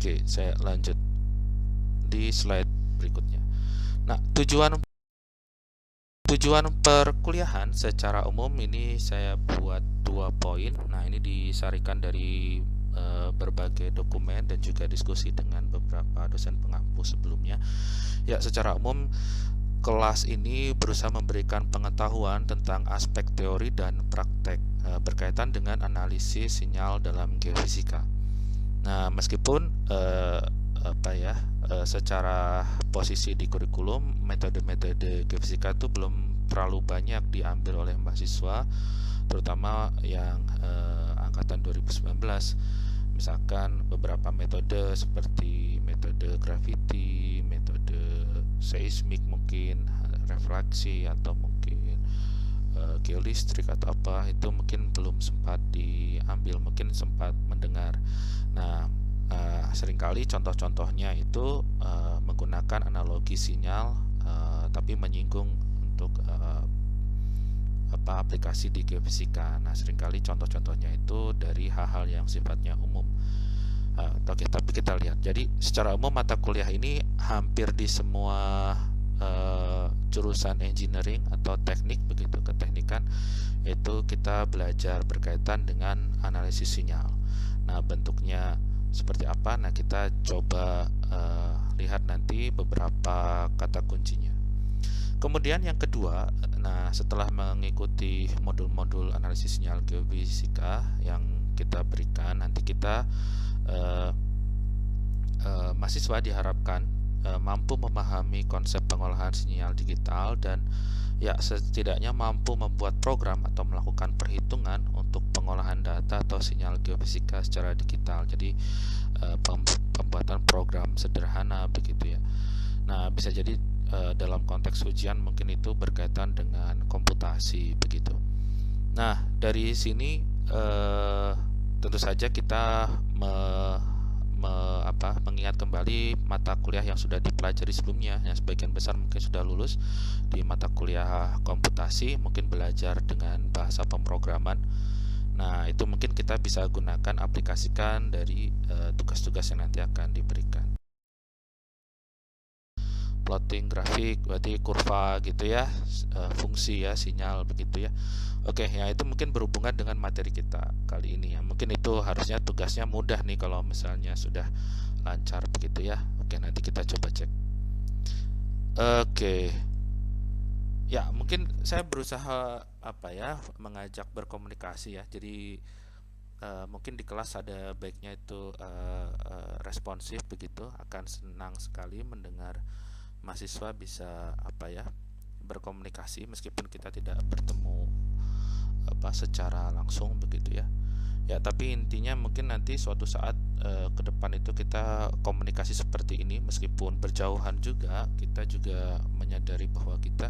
Oke, saya lanjut di slide berikutnya. Nah, tujuan perkuliahan secara umum ini saya buat 2 poin. Nah, ini disarikan dari berbagai dokumen dan juga diskusi dengan beberapa dosen pengampu sebelumnya. Ya, secara umum kelas ini berusaha memberikan pengetahuan tentang aspek teori dan praktek berkaitan dengan analisis sinyal dalam geofisika. Nah, meskipun secara posisi di kurikulum metode-metode geofisika itu belum terlalu banyak diambil oleh mahasiswa, terutama yang angkatan 2019. Misalkan beberapa metode seperti metode gravity, metode seismik mungkin, refraksi atau mungkin geolistrik atau apa, itu mungkin belum sempat diambil, mungkin sempat mendengar. Nah, seringkali contoh-contohnya itu menggunakan analogi sinyal, tapi menyinggung untuk aplikasi di geofisika. Nah, seringkali contoh-contohnya itu dari hal-hal yang sifatnya umum. Tapi kita lihat. Jadi, secara umum mata kuliah ini hampir di semua jurusan engineering atau teknik, begitu keteknikan, itu kita belajar berkaitan dengan analisis sinyal. Nah, bentuknya seperti apa? Nah, kita coba lihat nanti beberapa kata kuncinya. Kemudian yang kedua, nah setelah mengikuti modul-modul analisis sinyal geofisika yang kita berikan, nanti kita mahasiswa diharapkan mampu memahami konsep pengolahan sinyal digital dan ya setidaknya mampu membuat program atau melakukan perhitungan untuk pengolahan data atau sinyal geofisika secara digital. Jadi pembuatan program sederhana begitu ya. Nah, bisa jadi dalam konteks ujian mungkin itu berkaitan dengan komputasi begitu. Nah, dari sini tentu saja kita mengingat kembali mata kuliah yang sudah dipelajari sebelumnya, yang sebagian besar mungkin sudah lulus di mata kuliah komputasi, mungkin belajar dengan bahasa pemrograman. Nah, itu mungkin kita bisa gunakan, aplikasikan dari tugas-tugas yang nanti akan diberikan. Plotting grafik berarti kurva gitu ya, fungsi ya, sinyal begitu ya. Oke, ya itu mungkin berhubungan dengan materi kita kali ini ya. Mungkin itu harusnya tugasnya mudah nih kalau misalnya sudah lancar begitu ya. Oke, nanti kita coba cek. Oke. Ya, mungkin saya berusaha mengajak berkomunikasi ya. Jadi mungkin di kelas ada baiknya itu responsif begitu. Akan senang sekali mendengar mahasiswa bisa berkomunikasi meskipun kita tidak bertemu secara langsung begitu ya. Ya, tapi intinya mungkin nanti suatu saat ke depan itu kita komunikasi seperti ini, meskipun berjauhan juga kita juga menyadari bahwa kita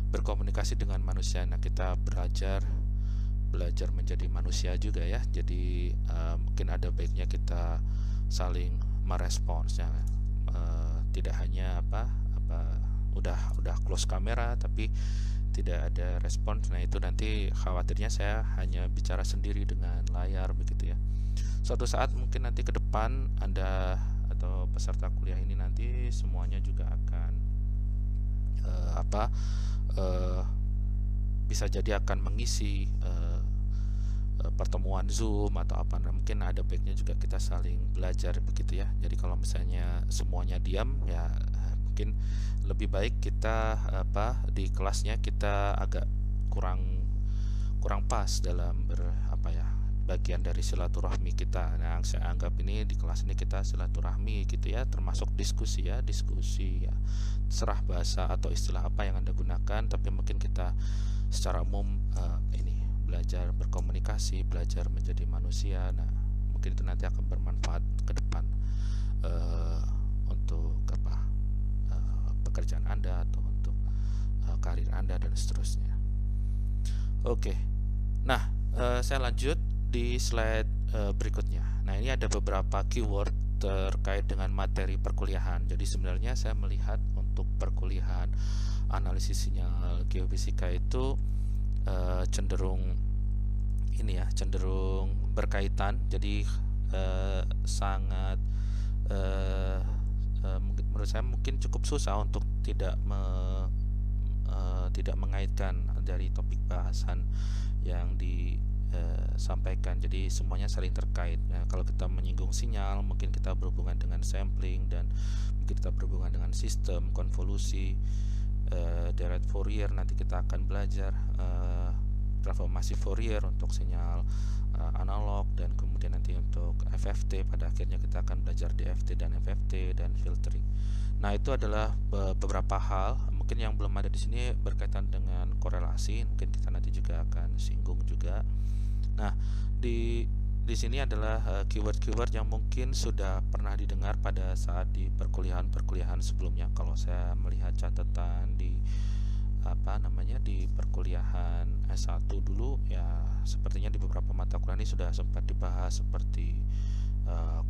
berkomunikasi dengan manusia. Nah, kita belajar menjadi manusia juga ya. Jadi mungkin ada baiknya kita saling merespons ya. Tidak hanya udah close kamera tapi tidak ada respons. Nah, itu nanti khawatirnya saya hanya bicara sendiri dengan layar begitu ya. Suatu saat mungkin nanti ke depan Anda atau peserta kuliah ini nanti semuanya juga akan bisa jadi akan mengisi pertemuan Zoom atau apa. Nah, mungkin ada baiknya juga kita saling belajar begitu ya. Jadi kalau misalnya semuanya diam ya, mungkin lebih baik kita di kelasnya kita agak kurang pas dalam bagian dari silaturahmi kita. Nah, saya anggap ini di kelas ini kita silaturahmi gitu ya, termasuk diskusi ya. Serah bahasa atau istilah apa yang Anda gunakan, tapi mungkin kita secara umum ini belajar berkomunikasi, belajar menjadi manusia. Nah, mungkin itu nanti akan bermanfaat ke depan untuk pekerjaan Anda atau untuk karir Anda dan seterusnya. Oke. Nah, saya lanjut di slide berikutnya. Nah, ini ada beberapa keyword terkait dengan materi perkuliahan. Jadi sebenarnya saya melihat untuk perkuliahan analisis sinyal geofisika itu cenderung berkaitan. Jadi sangat menurut saya mungkin cukup susah untuk tidak mengaitkan dari topik bahasan yang disampaikan. Jadi semuanya saling terkait. Nah, kalau kita menyinggung sinyal, mungkin kita berhubungan dengan sampling, dan mungkin kita berhubungan dengan sistem konvolusi, Dirichlet Fourier. Nanti kita akan belajar transformasi Fourier untuk sinyal analog, dan kemudian nanti untuk FFT. Pada akhirnya kita akan belajar DFT dan FFT dan filtering. Nah, itu adalah beberapa hal mungkin yang belum ada di sini berkaitan dengan korelasi. Mungkin kita nanti juga akan singgung juga. Nah, di sini adalah keyword-keyword yang mungkin sudah pernah didengar pada saat di perkuliahan sebelumnya. Kalau saya melihat catatan di di perkuliahan S1 dulu, ya sepertinya di beberapa mata kuliah ini sudah sempat dibahas, seperti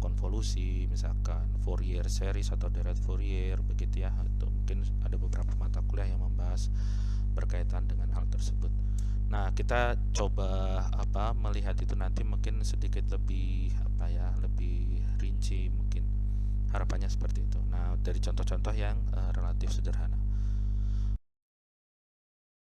konvolusi, misalkan Fourier series atau Dirichlet Fourier, begitu ya. Itu mungkin ada beberapa mata kuliah yang membahas berkaitan dengan hal tersebut. Nah, kita coba melihat itu nanti mungkin sedikit lebih lebih rinci, mungkin harapannya seperti itu. Nah, dari contoh-contoh yang relatif sederhana.